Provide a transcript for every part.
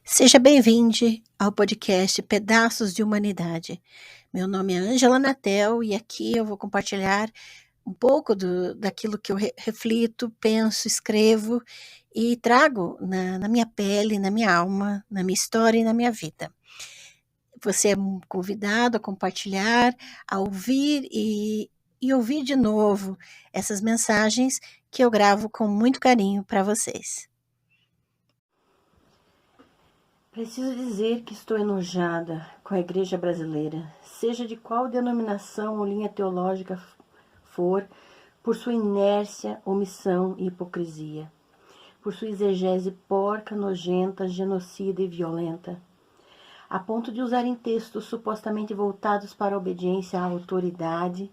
Seja bem-vindo ao podcast Pedaços de Humanidade. Meu nome é Ângela Natel e aqui eu vou compartilhar um pouco daquilo que eu reflito, penso, escrevo e trago na minha pele, na minha alma, na minha história e na minha vida. Você é convidado a compartilhar, a ouvir e ouvir de novo essas mensagens que eu gravo com muito carinho para vocês. Preciso dizer que estou enojada com a Igreja brasileira, seja de qual denominação ou linha teológica for, por sua inércia, omissão e hipocrisia, por sua exegese porca, nojenta, genocida e violenta, a ponto de usarem textos supostamente voltados para a obediência à autoridade,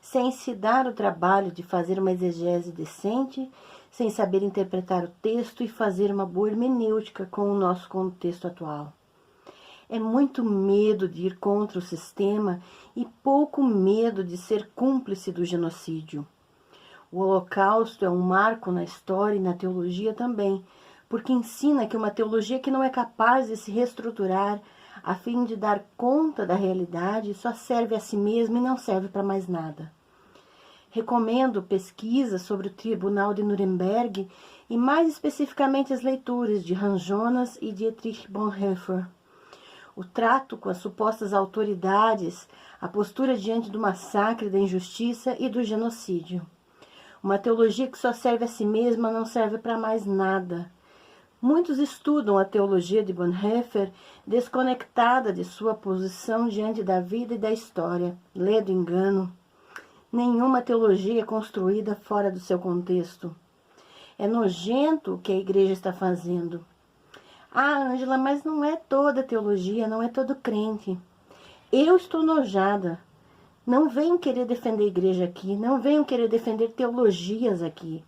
sem se dar o trabalho de fazer uma exegese decente, sem saber interpretar o texto e fazer uma boa hermenêutica com o nosso contexto atual. É muito medo de ir contra o sistema e pouco medo de ser cúmplice do genocídio. O Holocausto é um marco na história e na teologia também, porque ensina que uma teologia que não é capaz de se reestruturar a fim de dar conta da realidade só serve a si mesma e não serve para mais nada. Recomendo pesquisas sobre o Tribunal de Nuremberg e mais especificamente as leituras de Hans Jonas e Dietrich Bonhoeffer. O trato com as supostas autoridades, a postura diante do massacre, da injustiça e do genocídio. Uma teologia que só serve a si mesma não serve para mais nada. Muitos estudam a teologia de Bonhoeffer desconectada de sua posição diante da vida e da história. Lê do engano. Nenhuma teologia é construída fora do seu contexto. É nojento o que a igreja está fazendo. Ah, Ângela, mas não é toda teologia, não é todo crente. Eu estou nojada. Não venham querer defender a igreja aqui, não venham querer defender teologias aqui.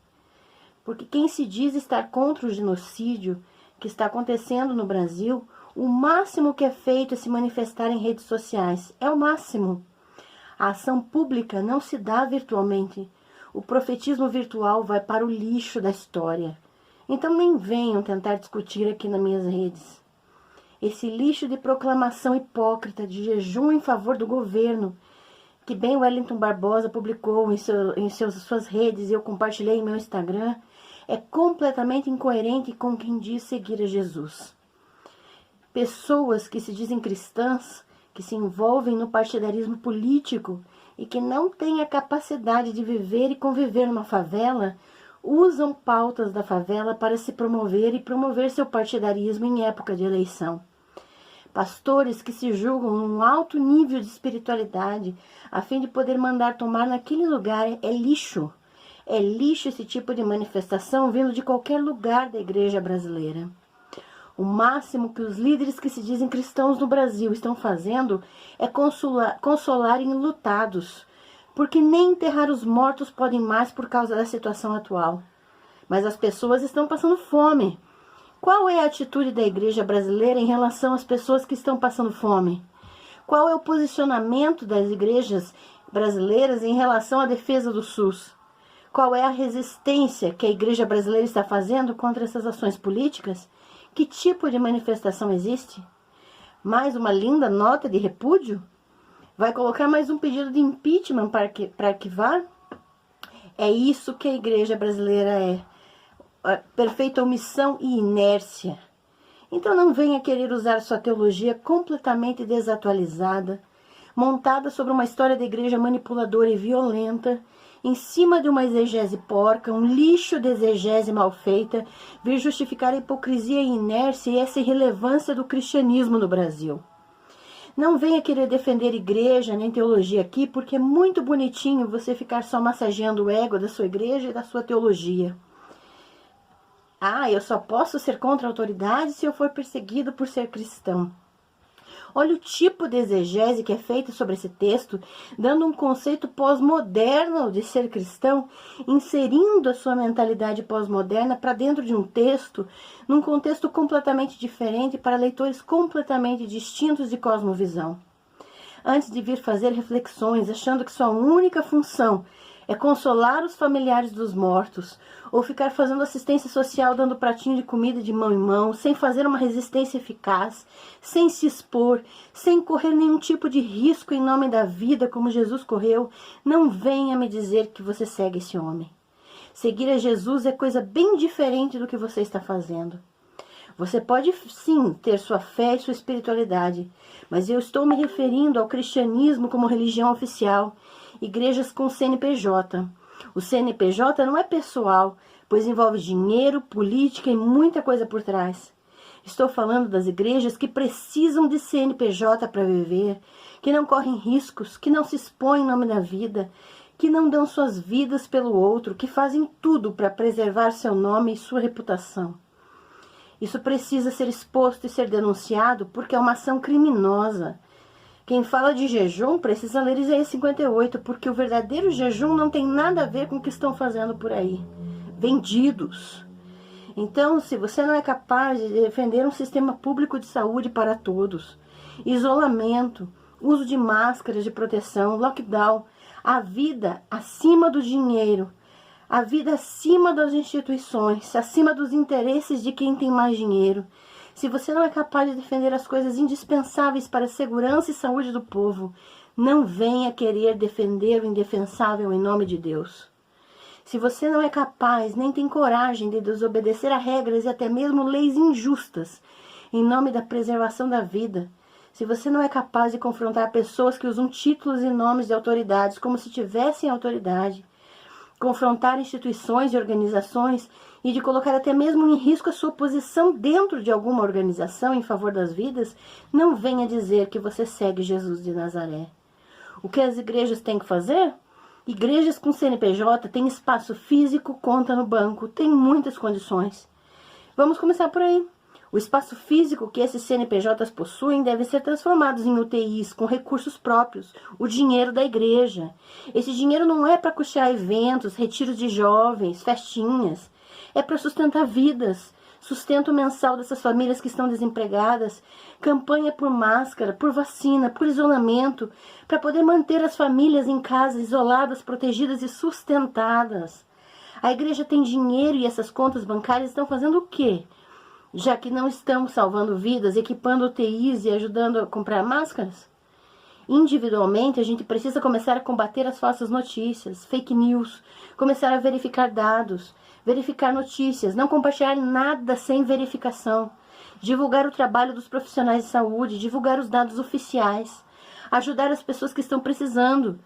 Porque quem se diz estar contra o genocídio que está acontecendo no Brasil, o máximo que é feito é se manifestar em redes sociais. É o máximo. A ação pública não se dá virtualmente. O profetismo virtual vai para o lixo da história. Então nem venham tentar discutir aqui nas minhas redes. Esse lixo de proclamação hipócrita de jejum em favor do governo, que bem Wellington Barbosa publicou em suas redes e eu compartilhei em meu Instagram, é completamente incoerente com quem diz seguir a Jesus. Pessoas que se dizem cristãs, que se envolvem no partidarismo político e que não têm a capacidade de viver e conviver numa favela, usam pautas da favela para se promover e promover seu partidarismo em época de eleição. Pastores que se julgam num alto nível de espiritualidade a fim de poder mandar tomar naquele lugar é lixo. É lixo esse tipo de manifestação vindo de qualquer lugar da igreja brasileira. O máximo que os líderes que se dizem cristãos no Brasil estão fazendo é consolarem enlutados, porque nem enterrar os mortos podem mais por causa da situação atual. Mas as pessoas estão passando fome. Qual é a atitude da igreja brasileira em relação às pessoas que estão passando fome? Qual é o posicionamento das igrejas brasileiras em relação à defesa do SUS? Qual é a resistência que a igreja brasileira está fazendo contra essas ações políticas? Que tipo de manifestação existe? Mais uma linda nota de repúdio? Vai colocar mais um pedido de impeachment para arquivar? É isso que a igreja brasileira é. Perfeita omissão e inércia. Então não venha querer usar sua teologia completamente desatualizada, montada sobre uma história da igreja manipuladora e violenta, em cima de uma exegese porca, um lixo de exegese mal feita, vir justificar a hipocrisia e inércia e essa irrelevância do cristianismo no Brasil. Não venha querer defender igreja nem teologia aqui, porque é muito bonitinho você ficar só massageando o ego da sua igreja e da sua teologia. Ah, eu só posso ser contra a autoridade se eu for perseguido por ser cristão. Olha o tipo de exegese que é feita sobre esse texto, dando um conceito pós-moderno de ser cristão, inserindo a sua mentalidade pós-moderna para dentro de um texto, num contexto completamente diferente para leitores completamente distintos de cosmovisão. Antes de vir fazer reflexões, achando que sua única função é consolar os familiares dos mortos, ou ficar fazendo assistência social, dando pratinho de comida de mão em mão, sem fazer uma resistência eficaz, sem se expor, sem correr nenhum tipo de risco em nome da vida como Jesus correu, não venha me dizer que você segue esse homem. Seguir a Jesus é coisa bem diferente do que você está fazendo. Você pode sim ter sua fé e sua espiritualidade, mas eu estou me referindo ao cristianismo como religião oficial, igrejas com CNPJ. O CNPJ não é pessoal, pois envolve dinheiro, política e muita coisa por trás. Estou falando das igrejas que precisam de CNPJ para viver, que não correm riscos, que não se expõem em nome da vida, que não dão suas vidas pelo outro, que fazem tudo para preservar seu nome e sua reputação. Isso precisa ser exposto e ser denunciado porque é uma ação criminosa. Quem fala de jejum precisa ler Isaías 58, porque o verdadeiro jejum não tem nada a ver com o que estão fazendo por aí. Vendidos. Então, se você não é capaz de defender um sistema público de saúde para todos, isolamento, uso de máscaras de proteção, lockdown, a vida acima do dinheiro, a vida acima das instituições, acima dos interesses de quem tem mais dinheiro. Se você não é capaz de defender as coisas indispensáveis para a segurança e saúde do povo, não venha querer defender o indefensável em nome de Deus. Se você não é capaz, nem tem coragem de desobedecer a regras e até mesmo leis injustas, em nome da preservação da vida, se você não é capaz de confrontar pessoas que usam títulos e nomes de autoridades como se tivessem autoridade, confrontar instituições e organizações e de colocar até mesmo em risco a sua posição dentro de alguma organização em favor das vidas, não venha dizer que você segue Jesus de Nazaré. O que as igrejas têm que fazer? Igrejas com CNPJ têm espaço físico, conta no banco, têm muitas condições. Vamos começar por aí. O espaço físico que esses CNPJs possuem deve ser transformado em UTIs com recursos próprios, o dinheiro da igreja. Esse dinheiro não é para custear eventos, retiros de jovens, festinhas. É para sustentar vidas, sustento mensal dessas famílias que estão desempregadas, campanha por máscara, por vacina, por isolamento, para poder manter as famílias em casa, isoladas, protegidas e sustentadas. A igreja tem dinheiro e essas contas bancárias estão fazendo o quê? Já que não estão salvando vidas, equipando UTIs e ajudando a comprar máscaras? Individualmente, a gente precisa começar a combater as falsas notícias, fake news, começar a verificar dados, verificar notícias, não compartilhar nada sem verificação, divulgar o trabalho dos profissionais de saúde, divulgar os dados oficiais, ajudar as pessoas que estão precisando.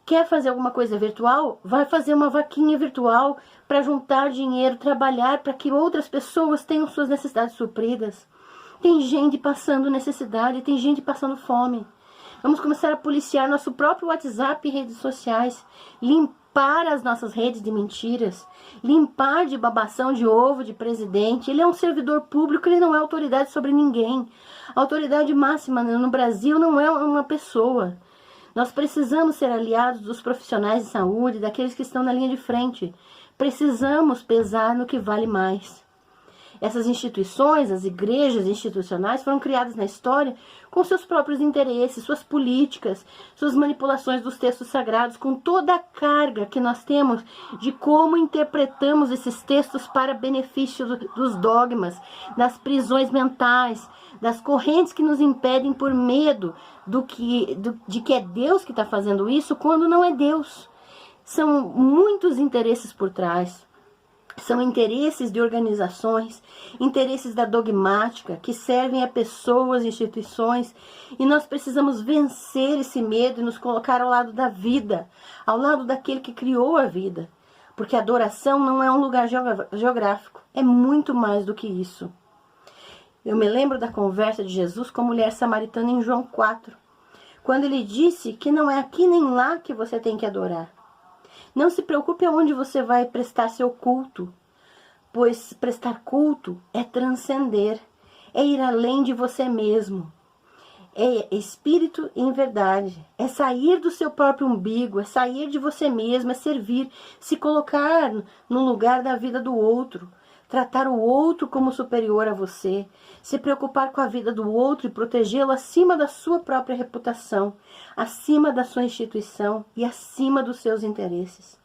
Quer fazer alguma coisa virtual? Vai fazer uma vaquinha virtual para juntar dinheiro, trabalhar para que outras pessoas tenham suas necessidades supridas. Tem gente passando necessidade, tem gente passando fome. Vamos começar a policiar nosso próprio WhatsApp e redes sociais, limpar as nossas redes de mentiras, limpar de babação de ovo de presidente. Ele é um servidor público, ele não é autoridade sobre ninguém. A autoridade máxima no Brasil não é uma pessoa. Nós precisamos ser aliados dos profissionais de saúde, daqueles que estão na linha de frente. Precisamos pesar no que vale mais. Essas instituições, as igrejas institucionais, foram criadas na história com seus próprios interesses, suas políticas, suas manipulações dos textos sagrados, com toda a carga que nós temos de como interpretamos esses textos para benefício dos dogmas, das prisões mentais, das correntes que nos impedem por medo de que é Deus que está fazendo isso, quando não é Deus. São muitos interesses por trás. São interesses de organizações, interesses da dogmática, que servem a pessoas, instituições, e nós precisamos vencer esse medo e nos colocar ao lado da vida, ao lado daquele que criou a vida. Porque a adoração não é um lugar geográfico, é muito mais do que isso. Eu me lembro da conversa de Jesus com a mulher samaritana em João 4, quando ele disse que não é aqui nem lá que você tem que adorar. Não se preocupe aonde você vai prestar seu culto, pois prestar culto é transcender, é ir além de você mesmo. É espírito em verdade, é sair do seu próprio umbigo, é sair de você mesmo, é servir, se colocar no lugar da vida do outro, tratar o outro como superior a você, se preocupar com a vida do outro e protegê-lo acima da sua própria reputação, acima da sua instituição e acima dos seus interesses.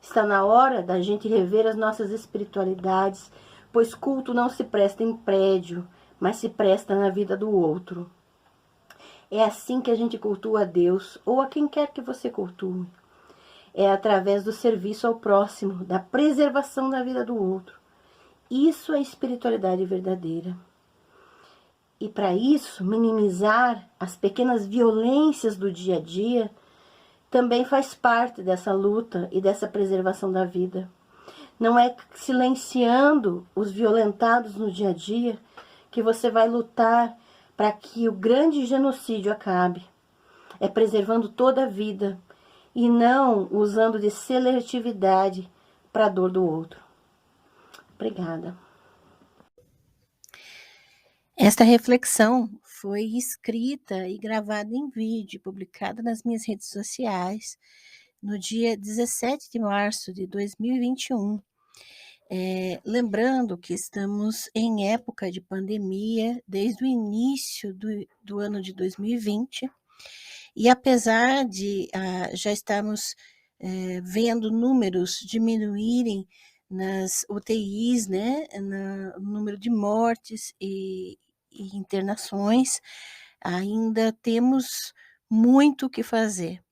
Está na hora da gente rever as nossas espiritualidades, pois culto não se presta em prédio, mas se presta na vida do outro. É assim que a gente cultua a Deus, ou a quem quer que você cultue. É através do serviço ao próximo, da preservação da vida do outro. Isso é espiritualidade verdadeira. E para isso, minimizar as pequenas violências do dia a dia também faz parte dessa luta e dessa preservação da vida. Não é silenciando os violentados no dia a dia que você vai lutar para que o grande genocídio acabe. É preservando toda a vida e não usando de seletividade para a dor do outro. Obrigada. Esta reflexão foi escrita e gravada em vídeo, publicada nas minhas redes sociais no dia 17 de março de 2021. Lembrando que estamos em época de pandemia desde o início do ano de 2020, e apesar de já estarmos vendo números diminuírem nas UTIs, né, no número de mortes e internações, ainda temos muito o que fazer.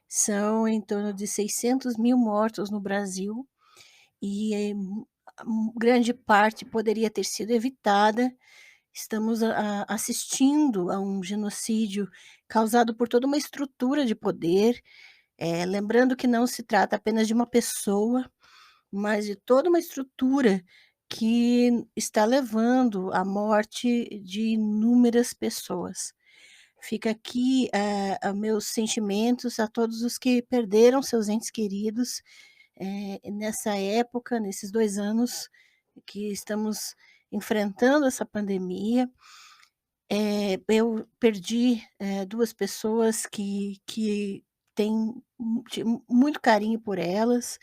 São em torno de 600 mil mortos no Brasil, e grande parte poderia ter sido evitada. Estamos assistindo a um genocídio causado por toda uma estrutura de poder, lembrando que não se trata apenas de uma pessoa, mas de toda uma estrutura que está levando à morte de inúmeras pessoas. Fica aqui, meus sentimentos a todos os que perderam seus entes queridos, nessa época, nesses 2 anos que estamos enfrentando essa pandemia. Eu perdi, 2 pessoas que tenho muito carinho por elas,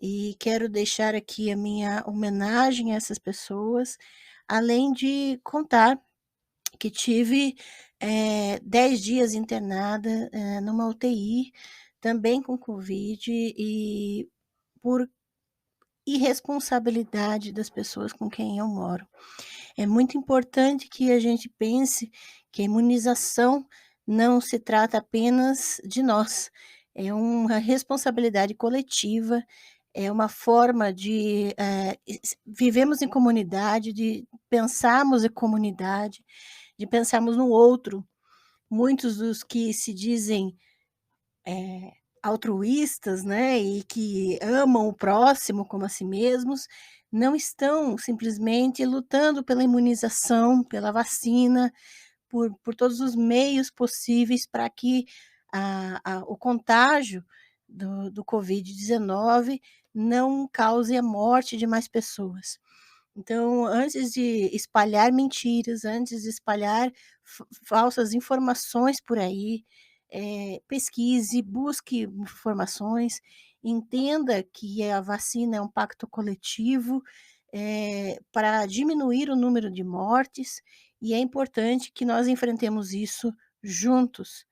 e quero deixar aqui a minha homenagem a essas pessoas, além de contar que tive 10 dias internada, numa UTI, também com Covid, e por irresponsabilidade das pessoas com quem eu moro. É muito importante que a gente pense que a imunização não se trata apenas de nós, é uma responsabilidade coletiva, é uma forma de vivemos em comunidade, de pensarmos em comunidade, de pensarmos no outro. Muitos dos que se dizem altruístas, né, e que amam o próximo como a si mesmos, não estão simplesmente lutando pela imunização, pela vacina, por todos os meios possíveis para que o contágio do Covid-19 não cause a morte de mais pessoas. Então, antes de espalhar mentiras, antes de espalhar falsas informações por aí, pesquise, busque informações, entenda que a vacina é um pacto coletivo, para diminuir o número de mortes, e é importante que nós enfrentemos isso juntos.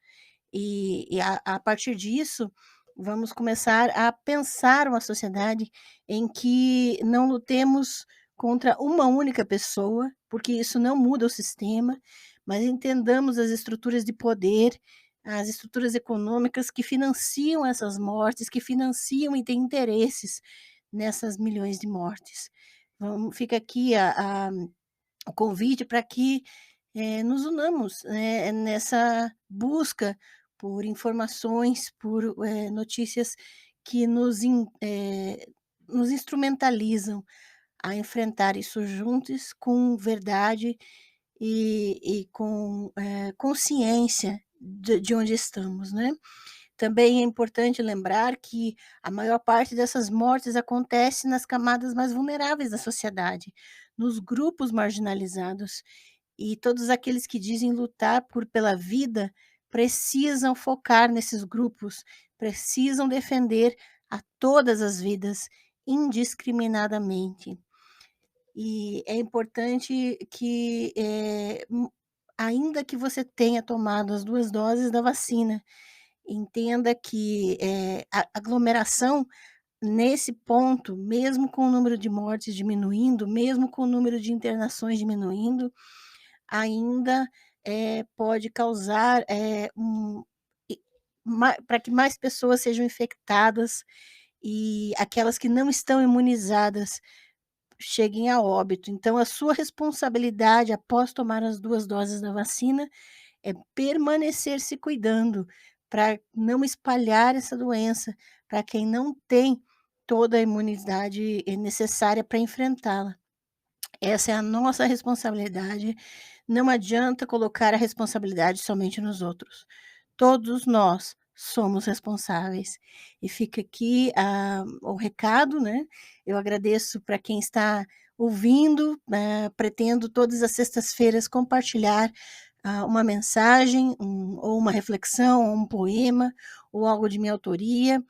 E a partir disso, vamos começar a pensar uma sociedade em que não lutemos contra uma única pessoa, porque isso não muda o sistema, mas entendamos as estruturas de poder, as estruturas econômicas que financiam essas mortes, que financiam e têm interesses nessas milhões de mortes. Fica aqui o convite para que nos unamos, nessa busca por informações, por notícias que nos instrumentalizam a enfrentar isso juntos com verdade e com consciência de onde estamos, né. Também é importante lembrar que a maior parte dessas mortes acontece nas camadas mais vulneráveis da sociedade, nos grupos marginalizados, e todos aqueles que dizem lutar pela vida precisam focar nesses grupos, precisam defender a todas as vidas, indiscriminadamente. E é importante que, ainda que você tenha tomado as 2 doses da vacina, entenda que, a aglomeração nesse ponto, mesmo com o número de mortes diminuindo, mesmo com o número de internações diminuindo, ainda, pode causar, para que mais pessoas sejam infectadas e aquelas que não estão imunizadas cheguem a óbito. Então a sua responsabilidade após tomar as 2 doses da vacina é permanecer se cuidando, para não espalhar essa doença para quem não tem toda a imunidade, necessária para enfrentá-la. Essa é a nossa responsabilidade, não adianta colocar a responsabilidade somente nos outros. Todos nós somos responsáveis. E fica aqui, o recado, né, eu agradeço para quem está ouvindo, pretendo todas as sextas-feiras compartilhar, uma mensagem, ou uma reflexão, ou um poema, ou algo de minha autoria,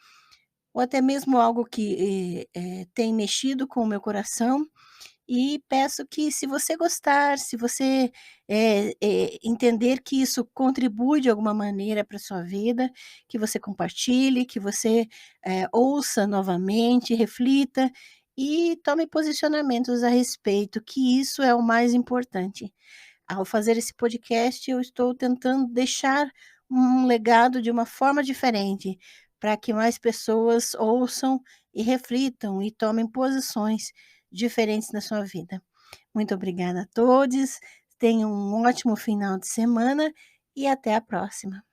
ou até mesmo algo que, tem mexido com o meu coração, e peço que se você gostar, se você, entender que isso contribui de alguma maneira para a sua vida, que você compartilhe, que você, ouça novamente, reflita e tome posicionamentos a respeito, que isso é o mais importante. Ao fazer esse podcast, eu estou tentando deixar um legado de uma forma diferente, para que mais pessoas ouçam e reflitam e tomem posições diferentes na sua vida. Muito obrigada a todos, tenham um ótimo final de semana e até a próxima.